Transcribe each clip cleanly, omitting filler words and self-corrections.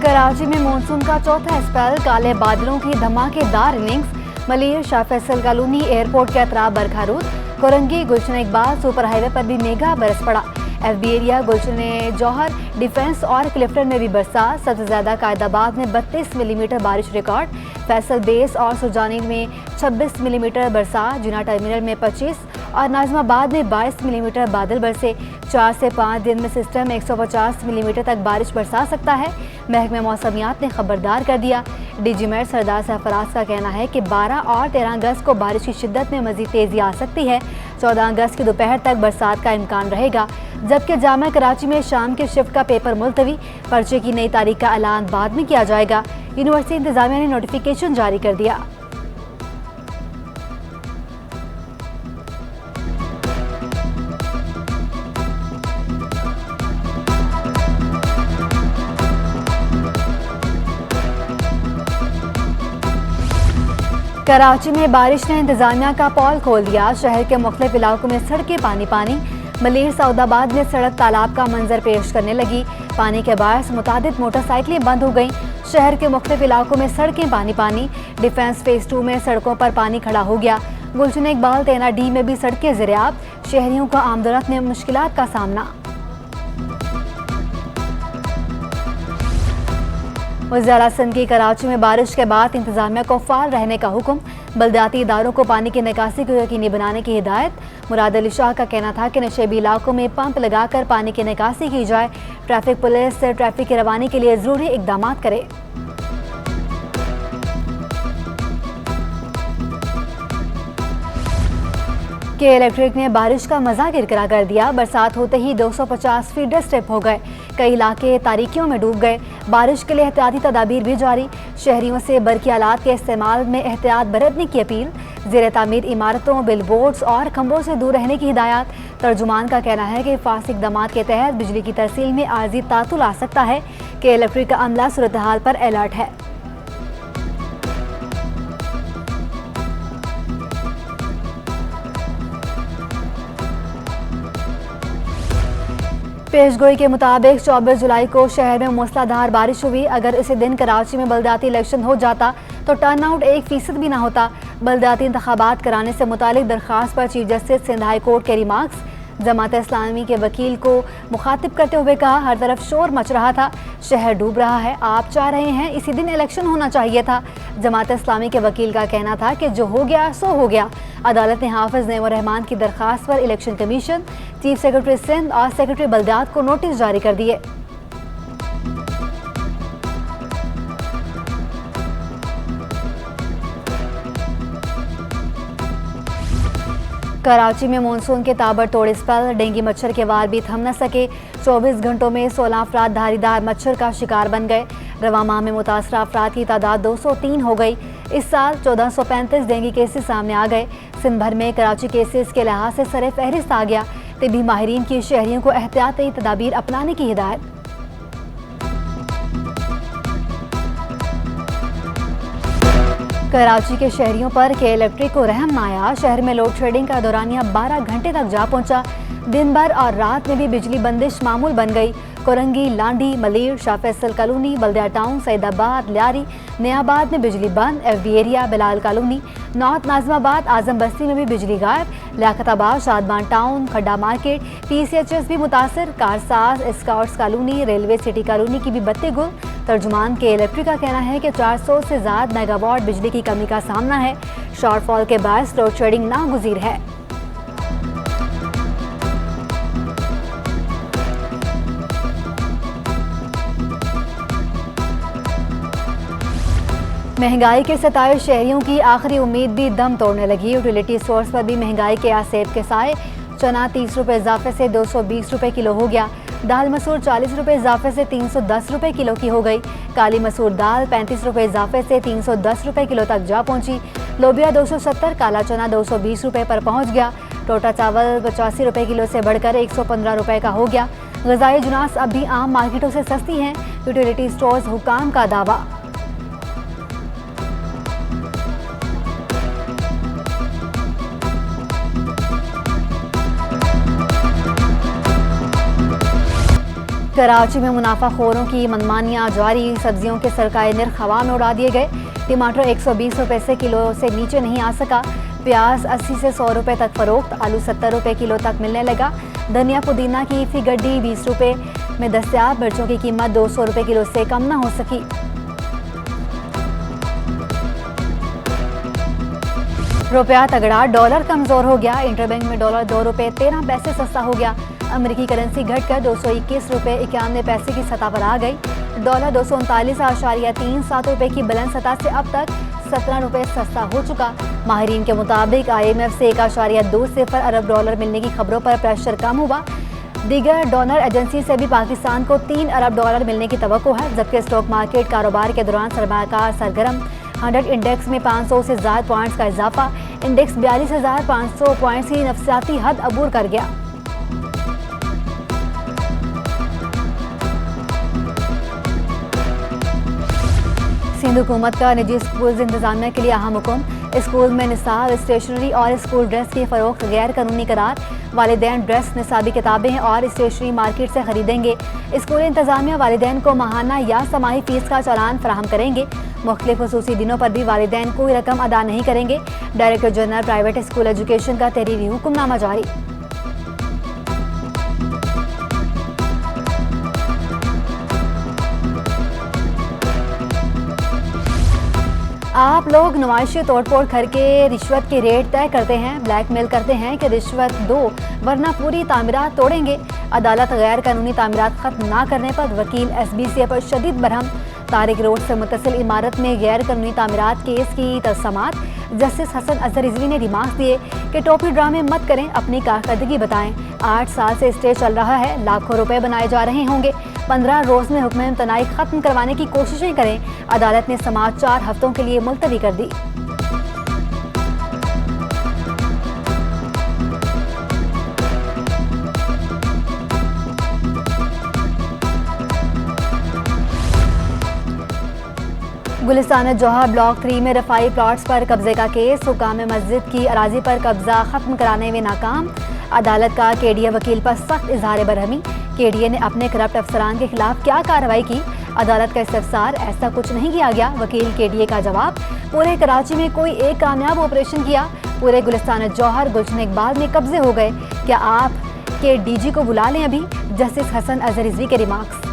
कराची में मानसून का चौथा स्पेल, काले बादलों की धमाकेदार innings. Malir, Shah Faisal colony airport के अतराफ बरखारूद। कोरंगी, गुलशन इकबाल सुपर हाईवे पर भी मेगा बरस पड़ा। FB एरिया, गुलशन जौहर, डिफेंस और क्लिफ्टन में भी बरसात। सबसे ज्यादा कायदाबाद में 32 मिलीमीटर बारिश रिकॉर्ड। फैसल बेस और सुजानी में 26 मिलीमीटर बरसात। जिना टर्मिनल में 25 और नाजमाबाद में 22 मिलीमीटर बादल बरसे। 4 से 5 दिन में सिस्टम 150 मिलीमीटर तक बारिश बरसा सकता है। महकमे मौसमियात ने खबरदार कर दिया। DG मेयर सरदार सरफराज का कहना है कि 12 और 13 अगस्त को बारिश की शिद्दत में मजीद तेजी आ सकती है। 14 अगस्त की दोपहर तक बरसात का इम्कान रहेगा, जबकि जामा कराची में शाम के शिफ्ट का पेपर मुलतवी। पर्चे की नई तारीख का ऐलान बाद में किया जाएगा। यूनिवर्सिटी इंतजामिया ने नोटिफिकेशन जारी कर दिया। कराची में बारिश ने इंतजामिया का पॉल खोल दिया। शहर के मुख्तलिफ इलाकों में सड़कें पानी पानी। मलिर, सऊदाबाद में सड़क तालाब का मंजर पेश करने लगी। पानी के बायस मुतादिद मोटरसाइकिलें बंद हो गईं। शहर के मुख्तलिफ इलाकों में सड़कें पानी पानी। डिफेंस फेज 2 में सड़कों पर पानी खड़ा हो गया। गुलशन इकबाल, तेना डी में भी सड़कें ज़िराब। शहरियों का आमदोरफ्त में मुश्किलात का सामना। वज़ीर सिंध की कराची में बारिश के बाद इंतजामिया को फाल रहने का हुक्म। बल्दियाती इदारों को पानी की निकासी को यकीनी बनाने की हिदायत। मुराद अली शाह का कहना था कि नशेबी इलाकों में पंप लगाकर पानी की निकासी की जाए। ट्रैफिक पुलिस ट्रैफिक की रवानी के लिए ज़रूरी इकदाम करे। के इलेक्ट्रिक ने बारिश का मजा गिरगिरा कर दिया। बरसात होते ही 250 फीडर स्ट्रिप हो गए। कई इलाके तारीकियों में डूब गए। बारिश के लिए एहतियाती तदाबीर भी जारी। शहरियों से बरकी आलात के इस्तेमाल में एहतियात बरतने की अपील। ज़ेर तामीर इमारतों, बिलबोर्ड्स और खंभों से दूर रहने की हिदायत। तर्जुमान का कहना है कि फास इकदामात के तहत बिजली की तरसील में आर्जी तातुल आ सकता है। कि इलेक्ट्रिक का अमला सूरत हाल पर अलर्ट है। पेशगोई के मुताबिक 24 जुलाई को शहर में मूसलाधार बारिश हुई। अगर इसी दिन कराची में बल्दियाती इलेक्शन हो जाता तो टर्नआउट 1% भी ना होता। बल्दियाती इंतखाबात कराने से मुतालिक दरख्वास्त पर chief justice Sindh high court के रिमार्क्स। जमात इस्लामी के वकील को मुखातिब करते हुए कहा, हर तरफ शोर मच रहा था, शहर डूब रहा है, आप चाह रहे हैं इसी दिन इलेक्शन होना चाहिए था। जमात इस्लामी के वकील का कहना था कि जो हो गया सो हो गया। अदालत ने हाफिज नईमुर रहमान की दरख्वास्त पर election commission, chief secretary Sindh और सेक्रेटरी बल्दियात को नोटिस जारी कर दिए। कराची में मानसून के ताबड़तोड़ स्पेल। डेंगू मच्छर के वार भी थम न सके। 24 घंटों में 16 अफराद धारीदार मच्छर का शिकार बन गए। रवा माह में मुतासरा अफराद की तादाद 203 हो गई। इस साल 1435 डेंगू केसेस सामने आ गए। सिंध भर में कराची केसेस के लिहाज से सरे फहरिस्त आ गया। तिबी माहिरीन की शहरियों को एहतियाती तदाबीर अपनाने की हिदायत। कराची के शहरियों पर के इलेक्ट्रिक को रहम न आया। शहर में लोड शेडिंग का दौरानिया 12 घंटे तक जा पहुंचा। दिन भर और रात में भी बिजली बंदिश मामूल बन गई। कोरंगी, लांडी, मलिर, शाह फैसल कॉलोनी, बल्दिया टाउन, सईदाबाद, लियारी, नयाबाद में बिजली बंद। FB area, Bilal colony, north Nazimabad, Azam Basti में भी बिजली गायब। Liaquatabad, Shadban town, Khadda market, PCHS भी मुतासर। Karsaz, scouts colony, railway city colony की भी बत्ती गुल। तर्जुमान के इलेक्ट्रिक का कहना है कि 400 से ज़्यादा मेगावाट बिजली की कमी का सामना है। शॉर्टफॉल के बायस लोड शेडिंग नागुज़ीर है। महंगाई के सताए शहरियों की आखिरी उम्मीद भी दम तोड़ने लगी। यूटिलिटी स्टोर्स पर भी महंगाई के आसेब के साए। चना 30 रुपये इजाफे से 220 रुपये किलो हो गया। दाल मसूर 40 रुपये इजाफे से 310 रुपये किलो की हो गई। काली मसूर दाल 35 रुपये इजाफे से 310 रुपये किलो तक जा पहुंची। लोबिया 270, काला चना 220 रुपये पर पहुंच गया। टोटा चावल 85 रुपये किलो से बढ़कर 115 रुपये का हो गया। ग़िज़ाई अजनास अब भी आम मार्केटों से सस्ती हैं। यूटिलिटी स्टोर्स हुकाम का दावा। कराची में मुनाफाखोरों की मनमानियां जारी, सब्जियों के सरकारी निर्ख हवा में उड़ा दिए गए। टमाटर 120 रुपये से किलो से नीचे नहीं आ सका। प्याज 80 से 100 रुपये तक फरोख्त, आलू 70 रुपये किलो तक मिलने लगा। धनिया पुदीना की फी गड्डी 20 रुपये में दस्तियाब। मिर्चों की कीमत 200 रुपये किलो से कम न हो सकी। रुपया तगड़ा, डॉलर कमजोर हो गया। इंटरबैंक में डॉलर 2 रुपये 13 पैसे सस्ता हो गया। अमेरिकी करेंसी घटकर 221 रुपये 91 पैसे की सतह पर आ गई। डॉलर 239.37 रुपये की बुलंद सतह से अब तक 17 रुपये सस्ता हो चुका। माहिरीन के मुताबिक IMF से 1.20 अरब डॉलर मिलने की खबरों पर प्रेशर कम हुआ। दीगर डोनर एजेंसी से भी पाकिस्तान को 3 अरब डॉलर मिलने की तवक्को है। जबकि स्टॉक मार्केट कारोबार के दौरान सरमायाकार सरगर्म। 100 इंडेक्स में 500 से ज़्यादा पॉइंट्स का इजाफा। इंडेक्स 42,500 पॉइंट्स की नफसियाती हद अबूर कर गया। सिंध हुकूमत का निजी स्कूल इंतजामिया के लिए अहम हुक्म। स्कूल में निसाब, स्टेशनरी और स्कूल ड्रेस की फरोख्त गैर कानूनी करार। वालिदैन ड्रेस, निसाबी किताबें और स्टेशनरी मार्केट से खरीदेंगे। स्कूल इंतजामिया वालिदैन को माहाना या समाही फीस का चालान फराहम करेंगे। मुख्तलिफ खुसूसी दिनों पर भी वालिदैन कोई रकम अदा नहीं करेंगे। Director general private school education का तहरीरी हुक्मनामा जारी। आप लोग नुमाइशी तोड़फोड़ करके रिश्वत के रेट तय करते हैं, ब्लैकमेल करते हैं कि रिश्वत दो वरना पूरी तामीरात तोड़ेंगे। अदालत गैर कानूनी तामीरात खत्म ना करने पर वकील SBCA पर शदीद बरहम। तारिक रोड से मुतसिल इमारत में गैर कानूनी तामीरात केस की तसमात। जस्टिस हसन अजहर रिजवी ने रिमार्क दिए कि टोपी ड्रामे मत करें, अपनी कारकर्दगी बताएं। 8 साल से स्टे चल रहा है, लाखों रुपए बनाए जा रहे होंगे। 15 रोज में हुक्म इम्तनाई खत्म करवाने की कोशिशें करें। अदालत ने समाअत 4 हफ्तों के लिए मुलतवी कर दी। गुलिस्तान जौहर ब्लॉक 3 में रफाई प्लॉट्स पर कब्जे का केस। हुकाम मस्जिद की अराजी पर कब्जा खत्म कराने में नाकाम। अदालत का KDA वकील पर सख्त इजहार बरहमी। KDA ने अपने करप्ट अफसरान के खिलाफ क्या कार्रवाई की? अदालत का इस्तफसार, ऐसा कुछ नहीं किया गया। वकील KDA का जवाब, पूरे कराची में कोई एक कामयाब ऑपरेशन किया, पूरे गुलिस्तान जौहर गुलशन इकबाल में कब्जे हो गए। क्या आप के DG को बुला लें अभी? जस्टिस हसन अजहर रिजवी के रिमार्क्स।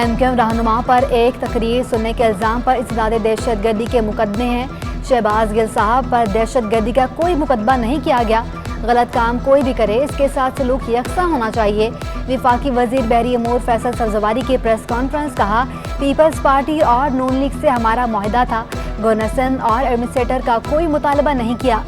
MQM रहनुमा पर एक तकरीर सुनने के इल्ज़ाम पर इस्तेदाद दहशतगर्दी के मुकदमे हैं। शहबाज गिल साहब पर दहशतगर्दी का कोई मुकदमा नहीं किया गया। गलत काम कोई भी करे, इसके साथ सलूक यकसा होना चाहिए। विफाकी वजीर बहरी अमूर फैसल सब्जवारी की प्रेस कॉन्फ्रेंस। कहा, पीपल्स पार्टी और नून लीग से हमारा मुआहदा था, गवर्नर और एडमिनिस्ट्रेटर का कोई मुतालबा नहीं किया।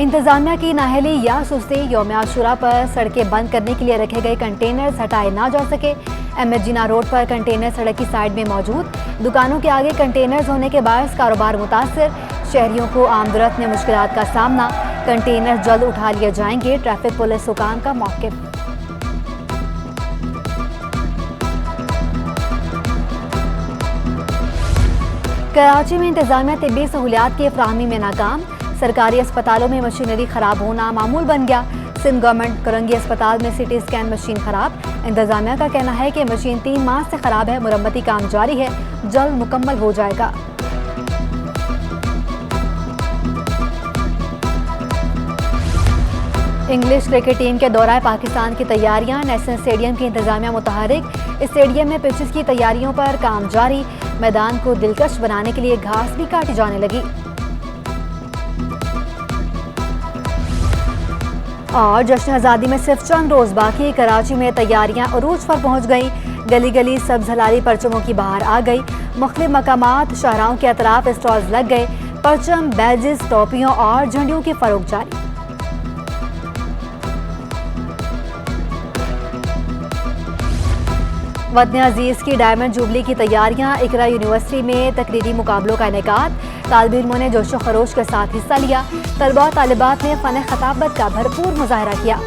इंतजामिया की नाहली या सुस्ती। यौम आशुरा पर सड़कें बंद करने के लिए रखे गए कंटेनर्स हटाए ना जा सके। अहमद जिना रोड पर कंटेनर सड़क की साइड में मौजूद। दुकानों के आगे कंटेनर्स होने के बायस कारोबार मुतासर। शहरियों को आमदरफ्त में मुश्किलात का सामना। कंटेनर जल्द उठा लिए जाएंगे। ट्रैफिक पुलिस हुकाम का मौक़िफ़। कराची में इंतजामिया तिब्बी सहूलियात की फराहमी में नाकाम। सरकारी अस्पतालों में मशीनरी खराब होना मामूल बन गया। सिंध गवर्नमेंट करंगी अस्पताल में CT स्कैन मशीन खराब। इंतजामिया का कहना है कि मशीन 3 माह से खराब है। मुरम्मती काम जारी है, जल्द मुकम्मल हो जाएगा। इंग्लिश क्रिकेट टीम के दौरा पाकिस्तान की तैयारियां। नेशनल स्टेडियम की इंतजामिया मुतहरिक। स्टेडियम में पिचेस की तैयारियों पर काम जारी। मैदान को दिलकश बनाने के लिए घास भी काटी जाने लगी। और जश्न आज़ादी में सिर्फ चंद रोज बाकी। कराची में तैयारियां उरूज पर पहुंच गई। गली गली सब्ज हलाली परचमों की बहार आ गई। मुख्तलिफ मकामात शाहराहों के अतराफ स्टॉल्स लग गए। परचम, बैजेस, टोपियों और झंडियों की फरोख्त जारी। वतन अजीज की डायमंड जुबली की तैयारियां। इकरा यूनिवर्सिटी में तकरीरी मुकाबलों का इनेकाद। तालिब इल्मों ने जोशो खरोश के साथ हिस्सा लिया। तलबा और तालिबात ने फ़न खताबत का भरपूर मुजाहरा किया।